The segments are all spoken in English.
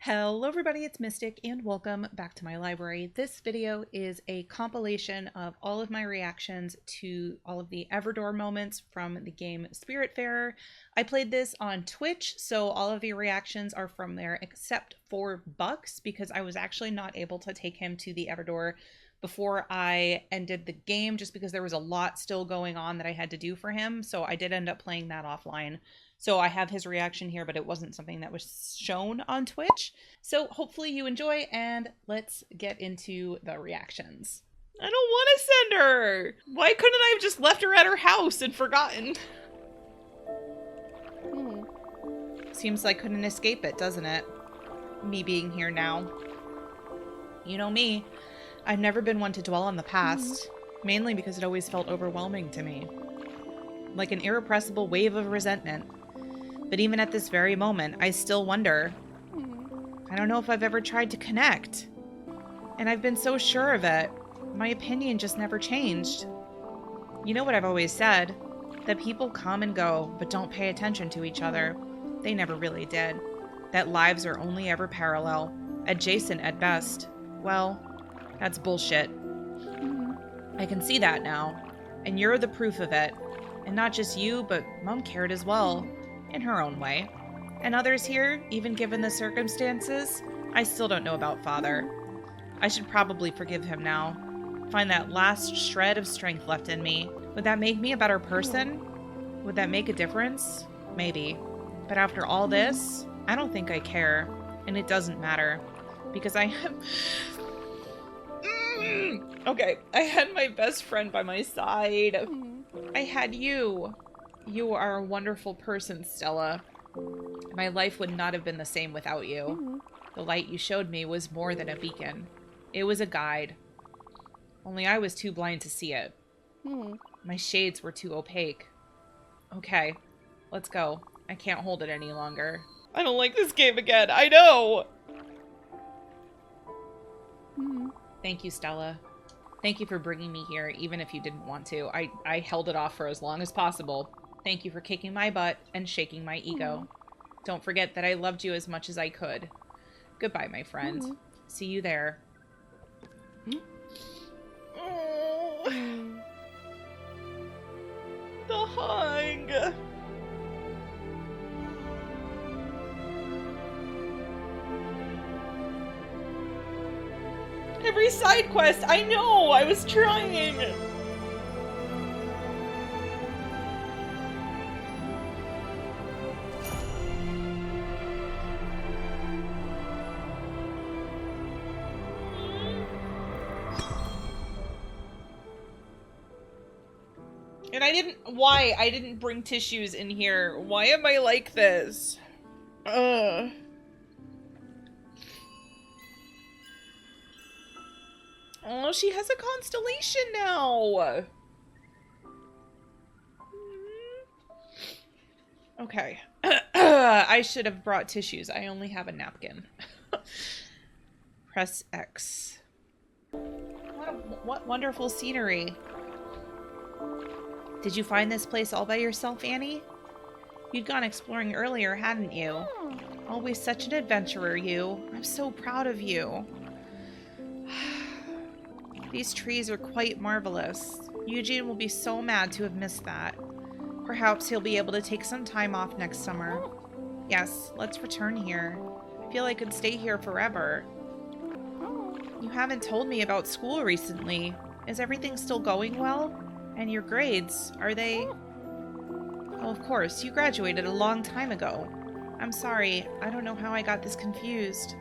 Hello everybody, it's Mystic and welcome back to my library. This video is a compilation of all of my reactions to all of the Everdoor moments from the game Spiritfarer. I played this on Twitch, so all of the reactions are from there except for Bucks, because I was actually not able to take him to the Everdoor before I ended the game, just because there was a lot still going on that I had to do for him, so I did end up playing that offline. So I have his reaction here, but it wasn't something that was shown on Twitch. So hopefully you enjoy, and let's get into the reactions. I don't want to send her! Why couldn't I have just left her at her house and forgotten? Seems like I couldn't escape it, doesn't it? Me being here now. You know me. I've never been one to dwell on the past, mainly because it always felt overwhelming to me. Like an irrepressible wave of resentment. But even at this very moment, I still wonder. I don't know if I've ever tried to connect. And I've been so sure of it. My opinion just never changed. You know what I've always said? That people come and go, but don't pay attention to each other. They never really did. That lives are only ever parallel, adjacent at best. Well, that's bullshit. I can see that now. And you're the proof of it. And not just you, but Mom cared as well. In her own way. And others here, even given the circumstances, I still don't know about Father. I should probably forgive him now. Find that last shred of strength left in me. Would that make me a better person? Would that make a difference? Maybe. But after all this, I don't think I care. And it doesn't matter. Because I have... Okay, I had my best friend by my side. I had you. You are a wonderful person, Stella. My life would not have been the same without you. The light you showed me was more than a beacon. It was a guide. Only I was too blind to see it. My shades were too opaque. Okay, let's go. I can't hold it any longer. I don't like this game again, I know! Thank you, Stella. Thank you for bringing me here, even if you didn't want to. I held it off for as long as possible. Thank you for kicking my butt and shaking my ego. Don't forget that I loved you as much as I could. Goodbye, my friend. See you there. Oh. The hug. Every side quest, I know! I was trying! And I didn't bring tissues in here. Why am I like this? Oh, she has a constellation now. Okay. I should have brought tissues. I only have a napkin. Press X. What wonderful scenery. Did you find this place all by yourself, Annie? You'd gone exploring earlier, hadn't you? Always such an adventurer, you. I'm so proud of you. These trees are quite marvelous. Eugene will be so mad to have missed that. Perhaps he'll be able to take some time off next summer. Yes, let's return here. I feel I could stay here forever. You haven't told me about school recently. Is everything still going well? And your grades, are they... Oh, of course, you graduated a long time ago. I'm sorry, I don't know how I got this confused.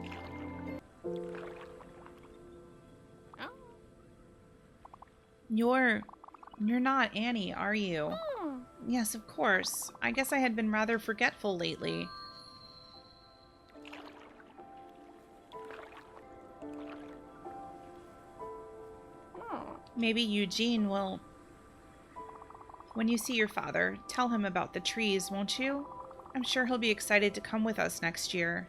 You're not Annie, are you? Yes, of course. I guess I had been rather forgetful lately. Maybe Eugene will... When you see your father, tell him about the trees, won't you? I'm sure he'll be excited to come with us next year.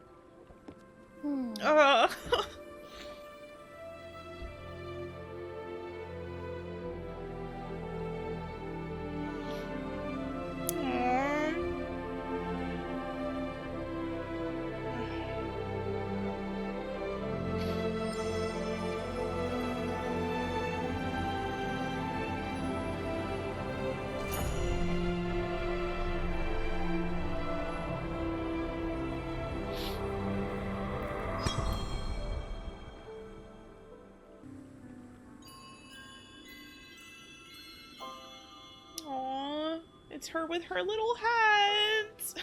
It's her with her little hands.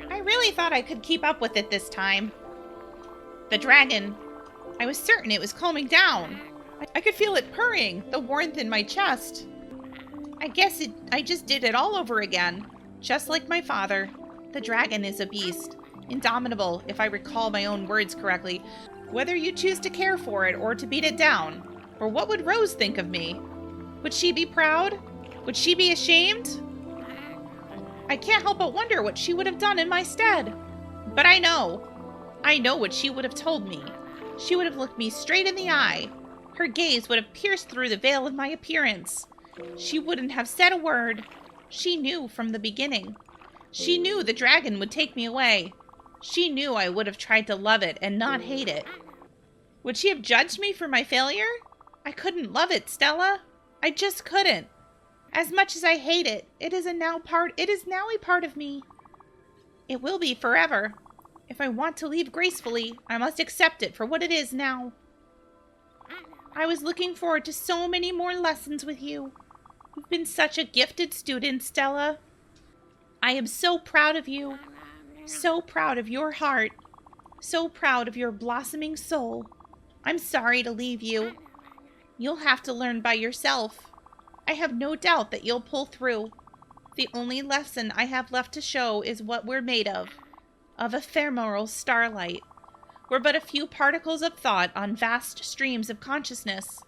I really thought I could keep up with it this time. The dragon. I was certain it was calming down. I could feel it purring, the warmth in my chest. I just did it all over again. Just like my father. The dragon is a beast. Indomitable, if I recall my own words correctly. Whether you choose to care for it or to beat it down. Or what would Rose think of me? Would she be proud? Would she be ashamed? I can't help but wonder what she would have done in my stead. But I know what she would have told me. She would have looked me straight in the eye. Her gaze would have pierced through the veil of my appearance. She wouldn't have said a word. She knew from the beginning. She knew the dragon would take me away. She knew I would have tried to love it and not hate it. Would she have judged me for my failure? I couldn't love it, Stella. I just couldn't. As much as I hate it, it is now a part of me. It will be forever. If I want to leave gracefully, I must accept it for what it is now. I was looking forward to so many more lessons with you. You've been such a gifted student, Stella. I am so proud of you. So proud of your heart. So proud of your blossoming soul. I'm sorry to leave you. You'll have to learn by yourself. I have no doubt that you'll pull through. The only lesson I have left to show is what we're made of ephemeral starlight. We're but a few particles of thought on vast streams of consciousness.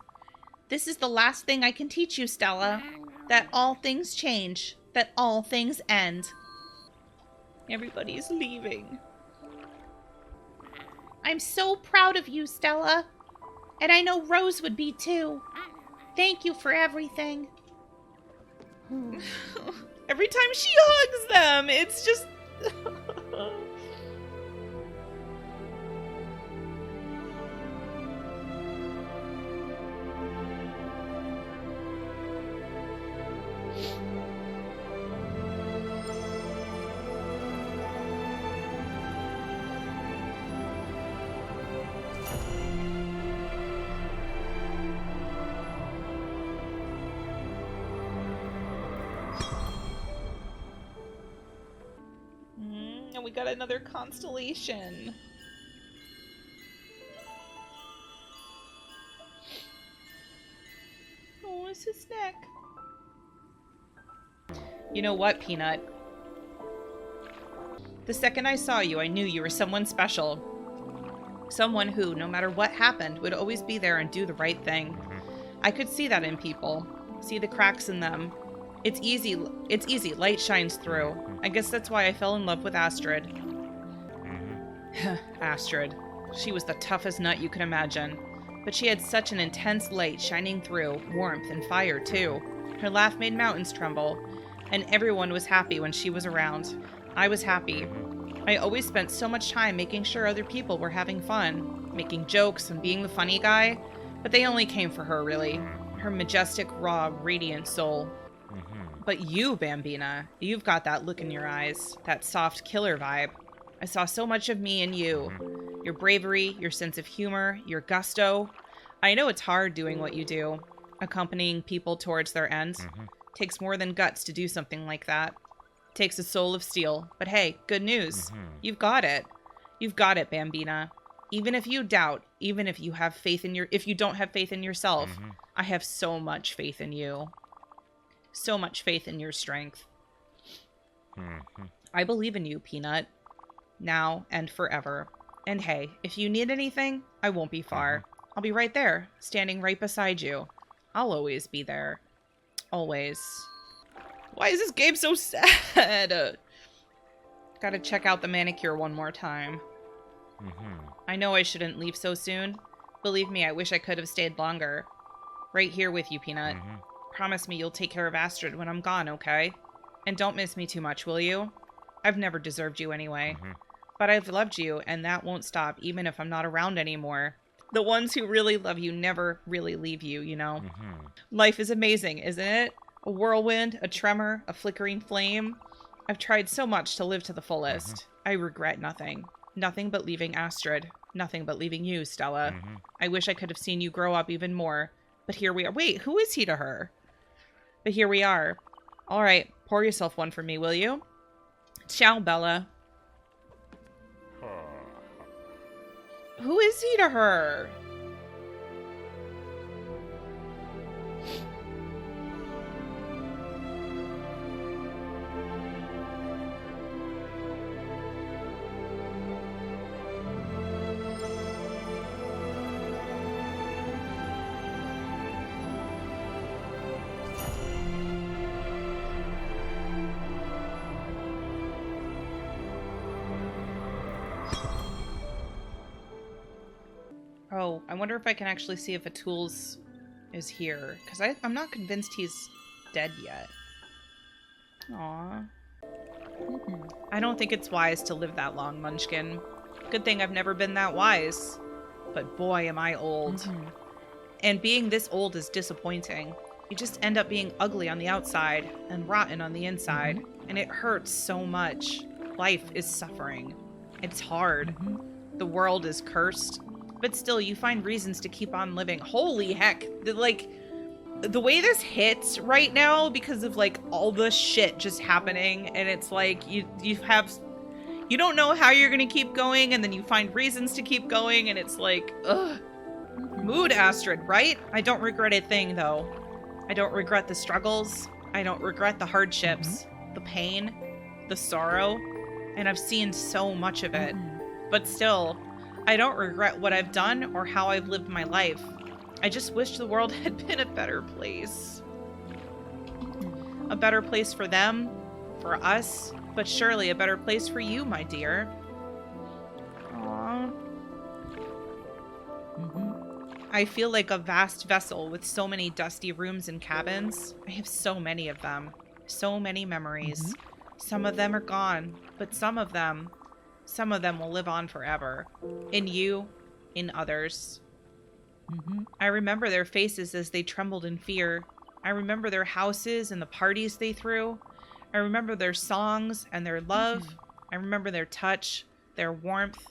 This is the last thing I can teach you, Stella. That all things change. That all things end. Everybody's leaving. I'm so proud of you, Stella. And I know Rose would be too. Thank you for everything. Every time she hugs them, it's just... And we got another constellation. Oh, it's his neck. You know what, Peanut? The second I saw you, I knew you were someone special. Someone who, no matter what happened, would always be there and do the right thing. I could see that in people. See the cracks in them. It's easy. Light shines through. I guess that's why I fell in love with Astrid. Astrid. She was the toughest nut you could imagine. But she had such an intense light shining through, warmth and fire too. Her laugh made mountains tremble, and everyone was happy when she was around. I was happy. I always spent so much time making sure other people were having fun, making jokes and being the funny guy, but they only came for her, really. Her majestic, raw, radiant soul. But you, Bambina, you've got that look in your eyes, that soft killer vibe. I saw so much of me in you. Your bravery, your sense of humor, your gusto. I know it's hard doing what you do, accompanying people towards their ends. Takes more than guts to do something like that. Takes a soul of steel. But hey, good news. You've got it. You've got it, Bambina. Even if you doubt, even if you have faith in if you don't have faith in yourself, I have so much faith in you. So much faith in your strength. I believe in you, Peanut. Now and forever. And hey, if you need anything, I won't be far. I'll be right there, standing right beside you. I'll always be there. Always. Why is this game so sad? Gotta check out the manicure one more time. I know I shouldn't leave so soon. Believe me, I wish I could have stayed longer. Right here with you, Peanut. Promise me you'll take care of Astrid when I'm gone, okay? And don't miss me too much, will you? I've never deserved you anyway. But I've loved you, and that won't stop even if I'm not around anymore. The ones who really love you never really leave you, you know? Life is amazing, isn't it? A whirlwind, a tremor, a flickering flame. I've tried so much to live to the fullest. I regret nothing. Nothing but leaving Astrid. Nothing but leaving you, Stella. I wish I could have seen you grow up even more. But here we are. Wait, who is he to her? But here we are. All right, Pour yourself one for me, will you? Ciao, Bella. Who is he to her? Oh, I wonder if I can actually see if Atul's is here. Because I'm not convinced he's dead yet. Aw. I don't think it's wise to live that long, Munchkin. Good thing I've never been that wise. But boy, am I old. And being this old is disappointing. You just end up being ugly on the outside and rotten on the inside. And it hurts so much. Life is suffering. It's hard. The world is cursed. But still, you find reasons to keep on living. Holy heck. The way this hits right now, because of, like, all the shit just happening, and it's like, you don't know how you're gonna keep going, and then you find reasons to keep going, and it's like, ugh. Mood, Astrid, right? I don't regret a thing, though. I don't regret the struggles. I don't regret the hardships, the pain, the sorrow, and I've seen so much of it. But still, I don't regret what I've done or how I've lived my life. I just wish the world had been a better place. A better place for them, for us, but surely a better place for you, my dear. Aww. I feel like a vast vessel with so many dusty rooms and cabins. I have so many of them. So many memories. Some of them are gone, but some of them will live on forever. In you, in others. I remember their faces as they trembled in fear. I remember their houses and the parties they threw. I remember their songs and their love. I remember their touch, their warmth.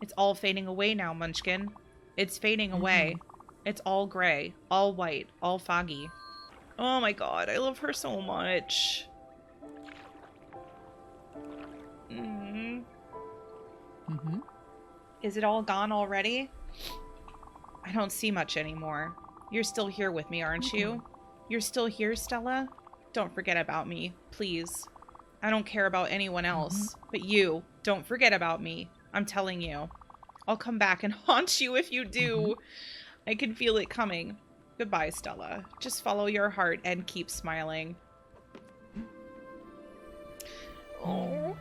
It's all fading away now, Munchkin. It's fading away. It's all gray, all white, all foggy. Oh my god, I love her so much. Is it all gone already? I don't see much anymore. You're still here with me, aren't you? You're still here, Stella? Don't forget about me, please. I don't care about anyone else, but you, don't forget about me. I'm telling you. I'll come back and haunt you if you do. I can feel it coming. Goodbye, Stella. Just follow your heart and keep smiling. Oh.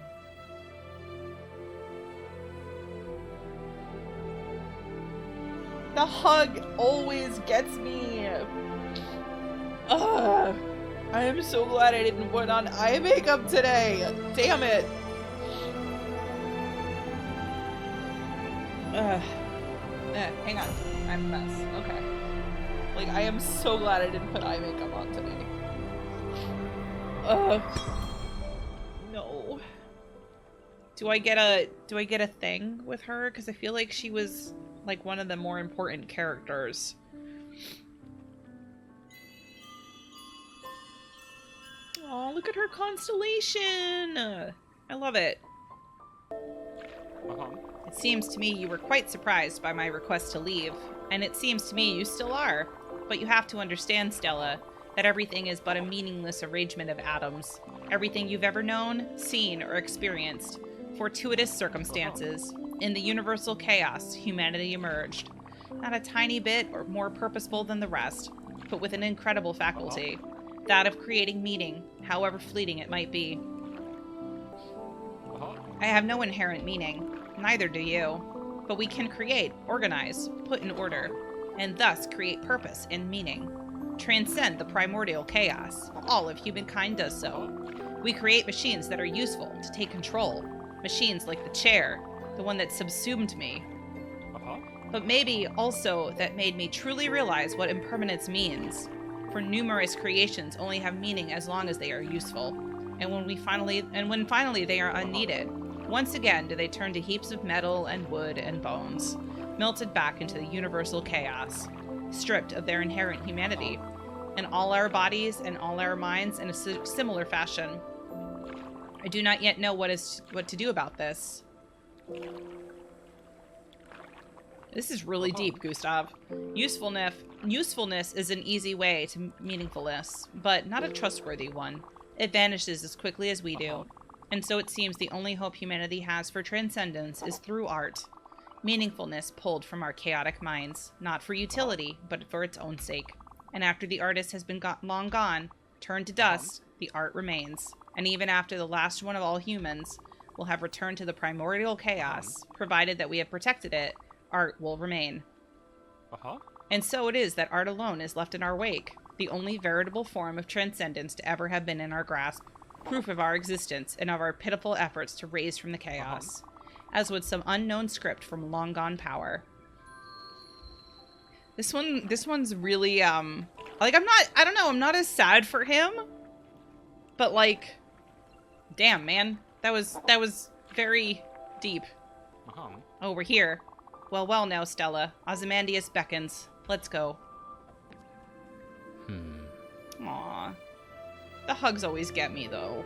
The hug always gets me. Ugh. I am so glad I didn't put on eye makeup today. Damn it. Hang on. I'm a mess. Okay. Like, I am so glad I didn't put eye makeup on today. No. Do I get a thing with her? Because I feel like she was like one of the more important characters. Oh, look at her constellation! I love it. It seems to me you were quite surprised by my request to leave, and it seems to me you still are. But you have to understand, Stella, that everything is but a meaningless arrangement of atoms. Everything you've ever known, seen, or experienced. Fortuitous circumstances. In the universal chaos, humanity emerged. Not a tiny bit or more purposeful than the rest, but with an incredible faculty. That of creating meaning, however fleeting it might be. I have no inherent meaning. Neither do you. But we can create, organize, put in order, and thus create purpose and meaning. Transcend the primordial chaos. All of humankind does so. We create machines that are useful to take control. Machines like the chair, the one that subsumed me. But maybe also that made me truly realize what impermanence means. For numerous creations only have meaning as long as they are useful. And when finally they are unneeded, once again do they turn to heaps of metal and wood and bones, melted back into the universal chaos, stripped of their inherent humanity. in all our bodies and all our minds in a similar fashion. I do not yet know what to do about this. This is really deep, Gustav. Usefulness is an easy way to meaningfulness, but not a trustworthy one. It vanishes as quickly as we do. And so it seems the only hope humanity has for transcendence is through art. Meaningfulness pulled from our chaotic minds, not for utility, but for its own sake. And after the artist has been long gone, turned to dust, the art remains. And even after the last one of all humans will have returned to the primordial chaos, provided that we have protected it, art will remain. And so it is that art alone is left in our wake, the only veritable form of transcendence to ever have been in our grasp, proof of our existence and of our pitiful efforts to raise from the chaos, as would some unknown script from long gone power. This one's really, like, I'm not as sad for him, but, like, damn, man, that was very deep. Oh, we're here. Well, now, Stella. Ozymandias beckons. Let's go. Aw. The hugs always get me, though.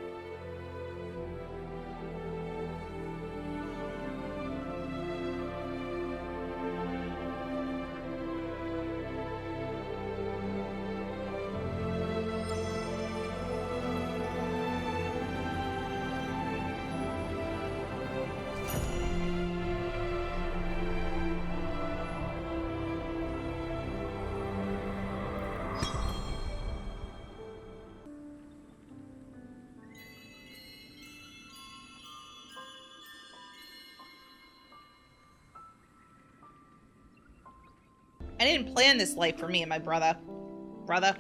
I didn't plan this life for me and my brother. Brother?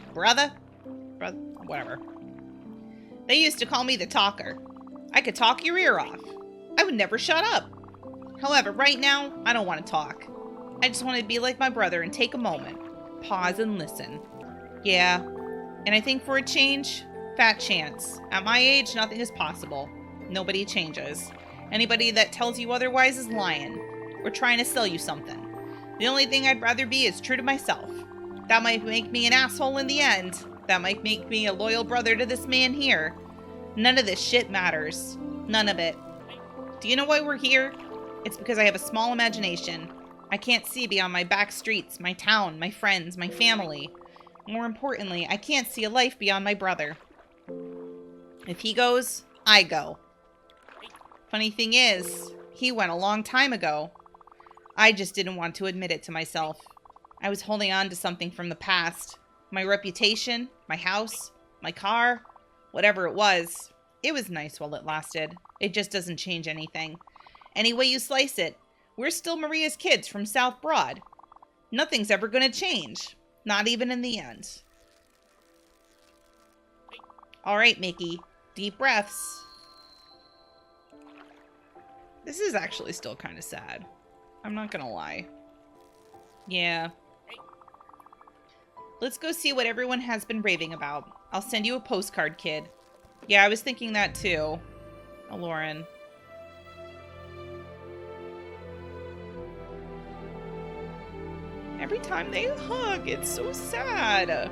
Whatever. They used to call me the talker. I could talk your ear off. I would never shut up. However, right now, I don't want to talk. I just want to be like my brother and take a moment. Pause and listen. Yeah. And I think for a change, fat chance. At my age, nothing is possible. Nobody changes. Anybody that tells you otherwise is lying. Or trying to sell you something. The only thing I'd rather be is true to myself. That might make me an asshole in the end. That might make me a loyal brother to this man here. None of this shit matters. None of it. Do you know why we're here? It's because I have a small imagination. I can't see beyond my back streets, my town, my friends, my family. More importantly, I can't see a life beyond my brother. If he goes, I go. Funny thing is, he went a long time ago. I just didn't want to admit it to myself. I was holding on to something from the past. My reputation, my house, my car, whatever it was. It was nice while it lasted. It just doesn't change anything. Any way you slice it, we're still Maria's kids from South Broad. Nothing's ever going to change. Not even in the end. All right, Mickey. Deep breaths. This is actually still kind of sad. I'm not gonna lie. Yeah. Let's go see what everyone has been raving about. I'll send you a postcard, kid. Yeah, I was thinking that too. Oh, Lauren. Every time they hug, it's so sad.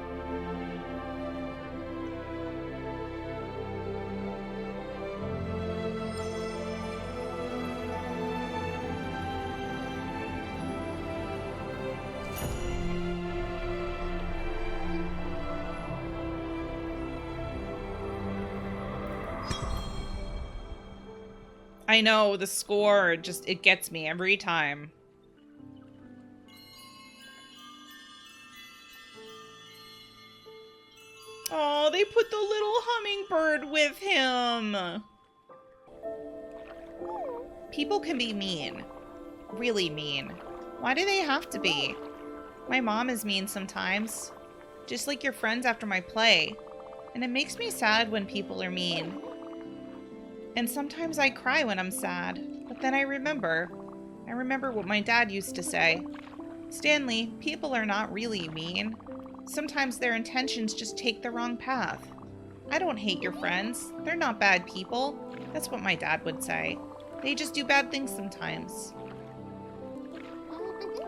I know, the score, it gets me every time. Oh, they put the little hummingbird with him. People can be mean. Really mean. Why do they have to be? My mom is mean sometimes. Just like your friends after my play. And it makes me sad when people are mean. And sometimes I cry when I'm sad, but then I remember what my dad used to say. Stanley, people are not really mean. Sometimes their intentions just take the wrong path. I don't hate your friends. They're not bad people. That's what my dad would say. They just do bad things sometimes.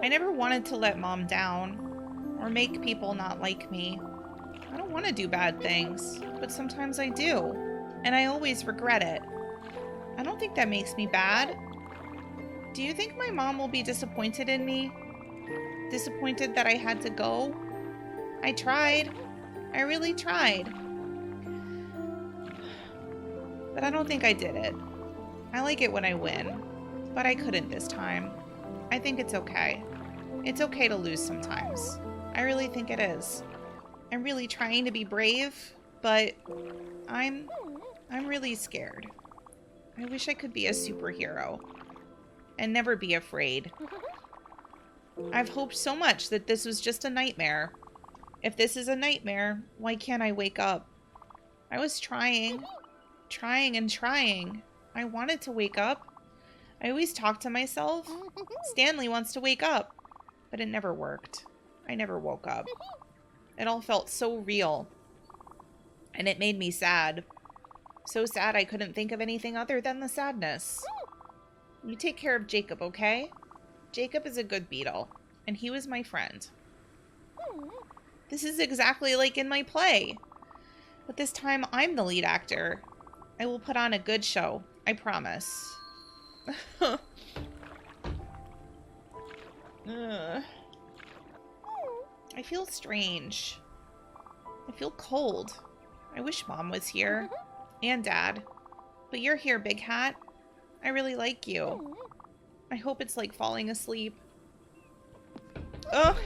I never wanted to let Mom down, or make people not like me. I don't want to do bad things, but sometimes I do, and I always regret it. I don't think that makes me bad. Do you think my mom will be disappointed in me? Disappointed that I had to go? I tried. I really tried. But I don't think I did it. I like it when I win, but I couldn't this time. I think it's okay. It's okay to lose sometimes. I really think it is. I'm really trying to be brave, but I'm really scared. I wish I could be a superhero and never be afraid. I've hoped so much that this was just a nightmare. If this is a nightmare, why can't I wake up? I was trying and trying. I wanted to wake up. I always talk to myself. Stanley wants to wake up, but it never worked. I never woke up. It all felt so real, and it made me sad. So sad I couldn't think of anything other than the sadness. You take care of Jacob, okay? Jacob is a good beetle, and he was my friend. This is exactly like in my play. But this time, I'm the lead actor. I will put on a good show. I promise. I feel strange. I feel cold. I wish Mom was here. And Dad. But you're here, Big Hat. I really like you. I hope it's like falling asleep. Ugh.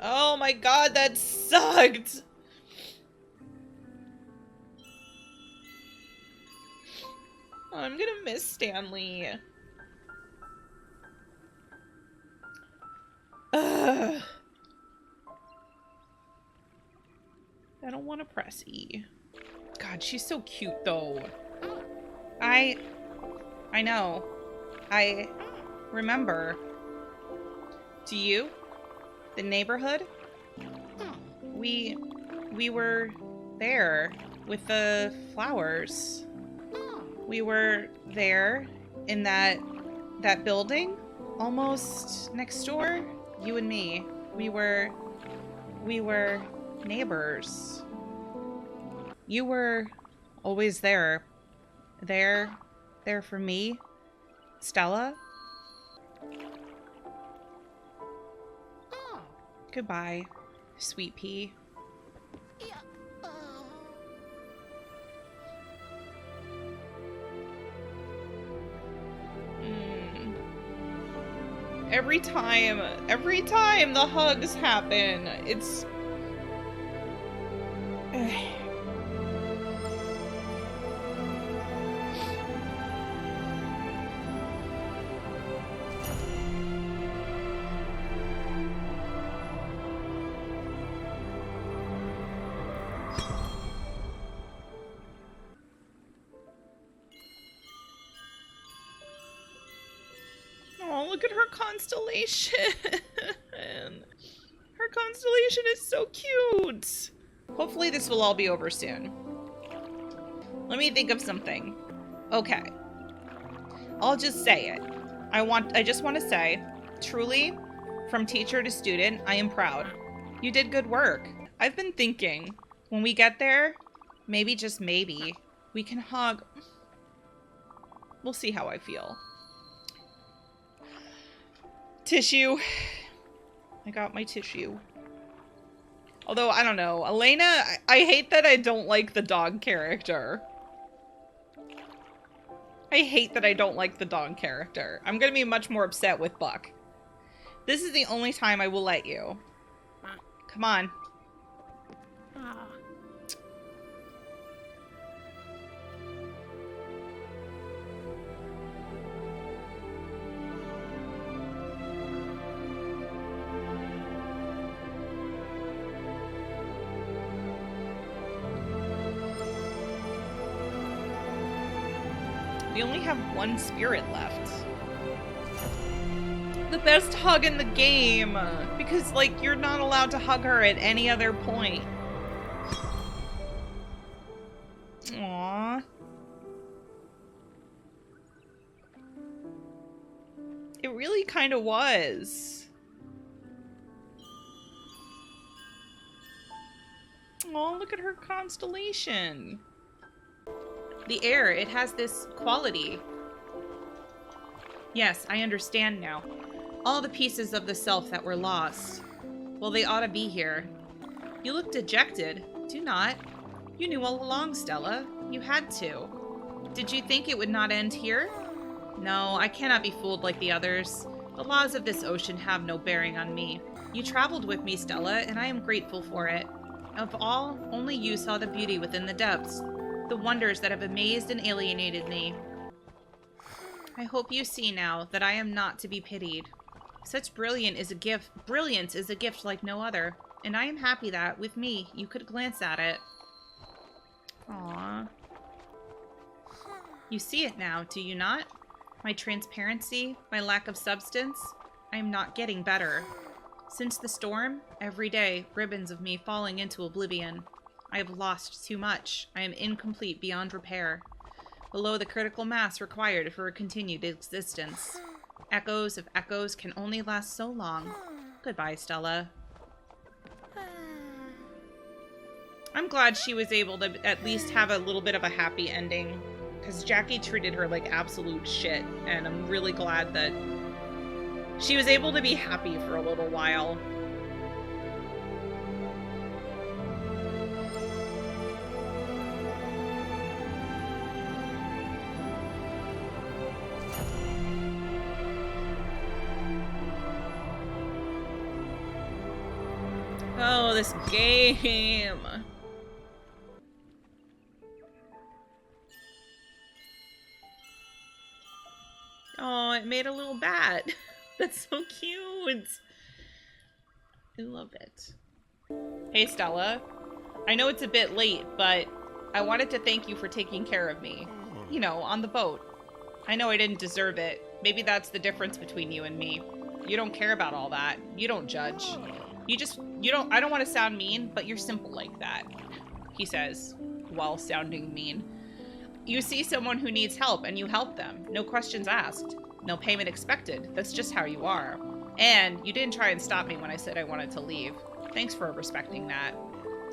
Oh my god, that sucked! Oh, I'm gonna miss Stanley. Ugh. I don't want to press E. God, she's so cute though. I know. I remember. Do you? The neighborhood? We were there with the flowers. We were there in that building, almost next door. You and me. We were neighbors. You were always there. There for me. Stella. Goodbye, sweet pea. Every time the hugs happen, it's... Oh, look at her constellation. Her constellation is so cute. Hopefully this will all be over soon. Let me think of something. Okay. I'll just say it. I just want to say, truly, from teacher to student, I am proud. You did good work. I've been thinking, when we get there, maybe, just maybe, we can hug. We'll see how I feel. Tissue. I got my tissue. Although, I don't know. Elena, I hate that I don't like the dog character. I hate that I don't like the dog character. I'm gonna be much more upset with Buck. This is the only time I will let you. Come on. We only have one spirit left. The best hug in the game. Because, like, you're not allowed to hug her at any other point. Aww. It really kind of was. Oh, look at her constellation. The air, it has this quality. Yes, I understand now. All the pieces of the self that were lost. Well, they ought to be here. You look dejected. Do not. You knew all along, Stella. You had to. Did you think it would not end here? No, I cannot be fooled like the others. The laws of this ocean have no bearing on me. You traveled with me, Stella, and I am grateful for it. Of all, only you saw the beauty within the depths, the wonders that have amazed and alienated me. I hope you see now that I am not to be pitied. Such brilliance is a gift like no other, and I am happy that, with me, you could glance at it. Aww. You see it now, do you not? My transparency, my lack of substance, I am not getting better. Since the storm, every day, ribbons of me falling into oblivion. I have lost too much. I am incomplete beyond repair. Below the critical mass required for a continued existence. Echoes of echoes can only last so long. Goodbye, Stella. I'm glad she was able to at least have a little bit of a happy ending. Because Jackie treated her like absolute shit. And I'm really glad that she was able to be happy for a little while. Oh, this game. Oh, it made a little bat. That's so cute. I love it. Hey, Stella. I know it's a bit late, but I wanted to thank you for taking care of me. You know, on the boat. I know I didn't deserve it. Maybe that's the difference between you and me. You don't care about all that. You don't judge. I don't want to sound mean, but you're simple like that, he says, while sounding mean. You see someone who needs help and you help them. No questions asked. No payment expected. That's just how you are. And you didn't try and stop me when I said I wanted to leave. Thanks for respecting that.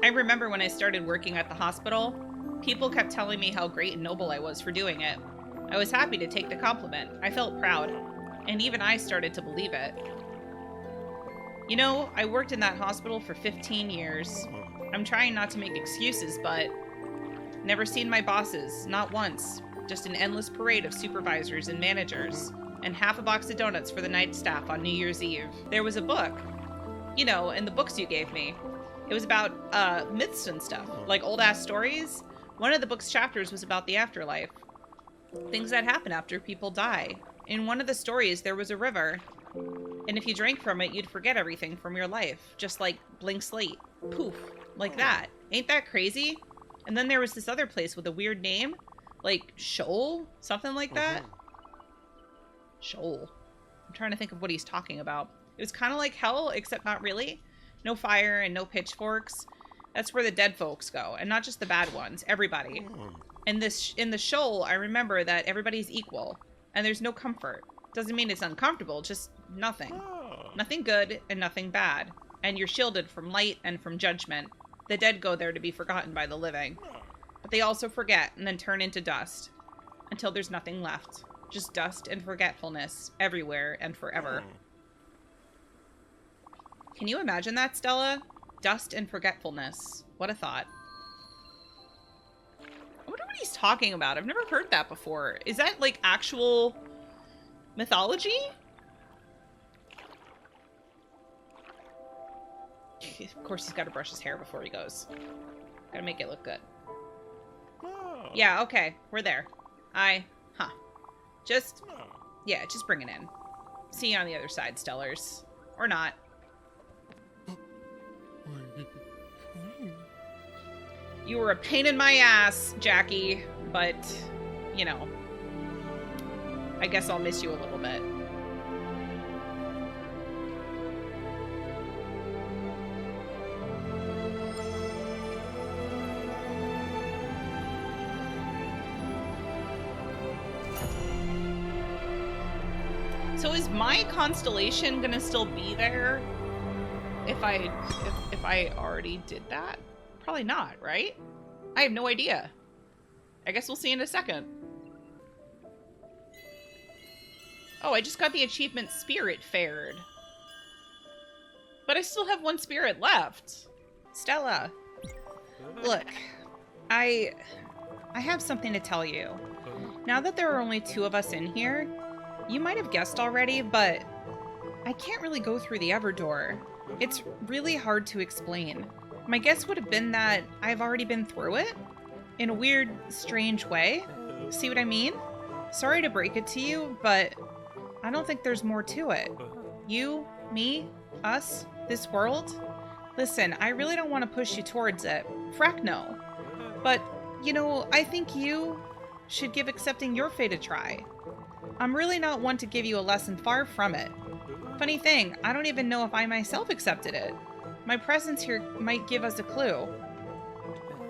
I remember when I started working at the hospital, people kept telling me how great and noble I was for doing it. I was happy to take the compliment. I felt proud. And even I started to believe it. You know, I worked in that hospital for 15 years. I'm trying not to make excuses, but never seen my bosses, not once. Just an endless parade of supervisors and managers, and half a box of donuts for the night staff on New Year's Eve. There was a book, you know, in the books you gave me. It was about myths and stuff, like old-ass stories. One of the book's chapters was about the afterlife. Things that happen after people die. In one of the stories, there was a river. And if you drank from it, you'd forget everything from your life. Just like blank slate. Poof. Like that. Ain't that crazy? And then there was this other place with a weird name. Like Shoal? Something like that? Shoal. I'm trying to think of what he's talking about. It was kind of like hell, except not really. No fire and no pitchforks. That's where the dead folks go. And not just the bad ones. Everybody. In the shoal, I remember that everybody's equal. And there's no comfort. Doesn't mean it's uncomfortable, just nothing. Nothing good and nothing bad. And you're shielded from light and from judgment. The dead go there to be forgotten by the living. But they also forget and then turn into dust. Until there's nothing left. Just dust and forgetfulness everywhere and forever. Can you imagine that, Stella? Dust and forgetfulness. What a thought. I wonder what he's talking about. I've never heard that before. Is that like actual mythology? Of course he's got to brush his hair before he goes. Gotta make it look good. Yeah, okay. We're there. Just bring it in. See you on the other side, Stellars. Or not. You were a pain in my ass, Jackie, but, you know, I guess I'll miss you a little bit. So is my constellation gonna still be there if I already did that? Probably not, right? I have no idea. I guess we'll see in a second. Oh, I just got the achievement Spiritfared. But I still have one spirit left. Stella, look, I have something to tell you. Now that there are only 2 of us in here, you might have guessed already, but I can't really go through the Everdoor. It's really hard to explain. My guess would have been that I've already been through it in a weird, strange way. See what I mean? Sorry to break it to you, but I don't think there's more to it. You, me, us, this world? Listen, I really don't want to push you towards it. Frack no. But, you know, I think you should give accepting your fate a try. I'm really not one to give you a lesson, far from it. Funny thing, I don't even know if I myself accepted it. My presence here might give us a clue.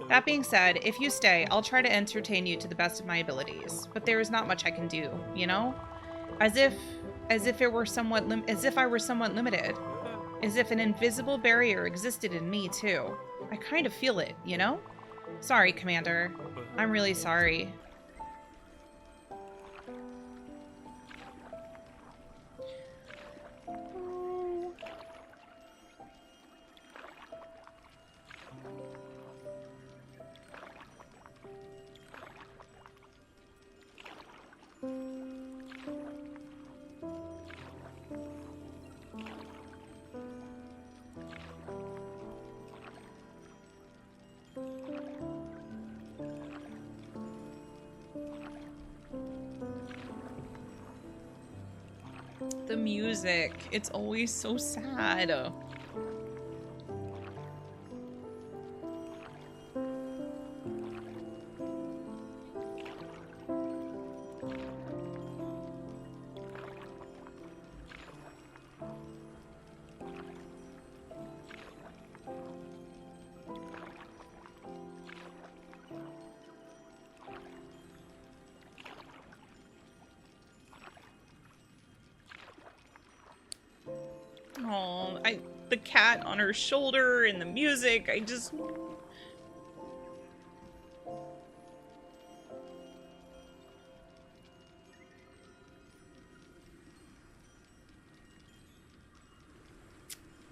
That being said, if you stay, I'll try to entertain you to the best of my abilities. But there is not much I can do, you know? As if I were somewhat limited. As if an invisible barrier existed in me, too. I kind of feel it, you know? Sorry, Commander. I'm really sorry. The music, it's always so sad. Oh, the cat on her shoulder and the music, I just...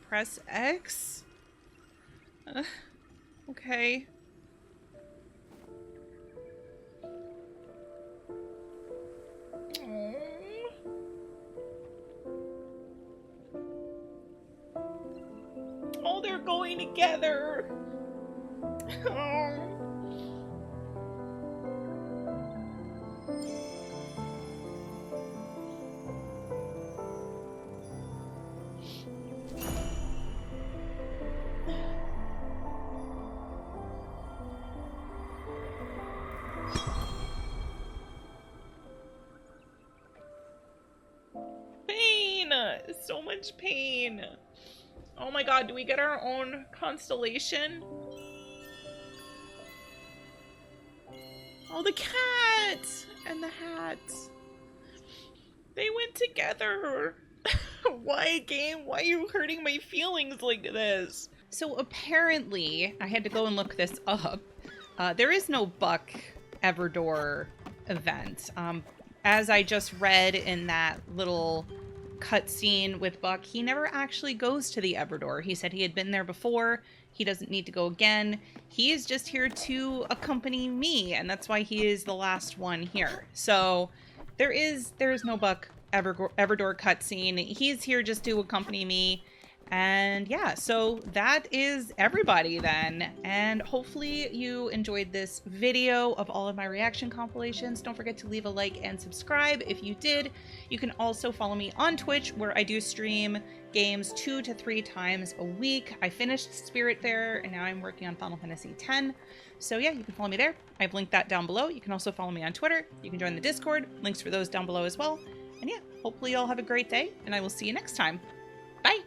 Press X? Okay. Oh, they're going together. Pain! So much pain. Oh my god, do we get our own constellation? Oh, the cat! And the hat. They went together. Why, game? Why are you hurting my feelings like this? So apparently, I had to go and look this up. There is no Buck Everdoor event. As I just read in that little cutscene with Buck, he never actually goes to the Everdoor. He said he had been there before. He doesn't need to go again. He is just here to accompany me, and that's why he is the last one here. So there is no Buck Everdoor cutscene. He's here just to accompany me, And yeah, so that is everybody then. And hopefully you enjoyed this video of all of my reaction compilations. Don't forget to leave a like and subscribe if you did. You can also follow me on Twitch, where I do stream games 2 to 3 times a week. I finished Spiritfarer and now I'm working on Final Fantasy X. So yeah, you can follow me there. I've linked that down below. You can also follow me on Twitter. You can join the Discord. Links for those down below as well. And yeah, hopefully you all have a great day, and I will see you next time. Bye!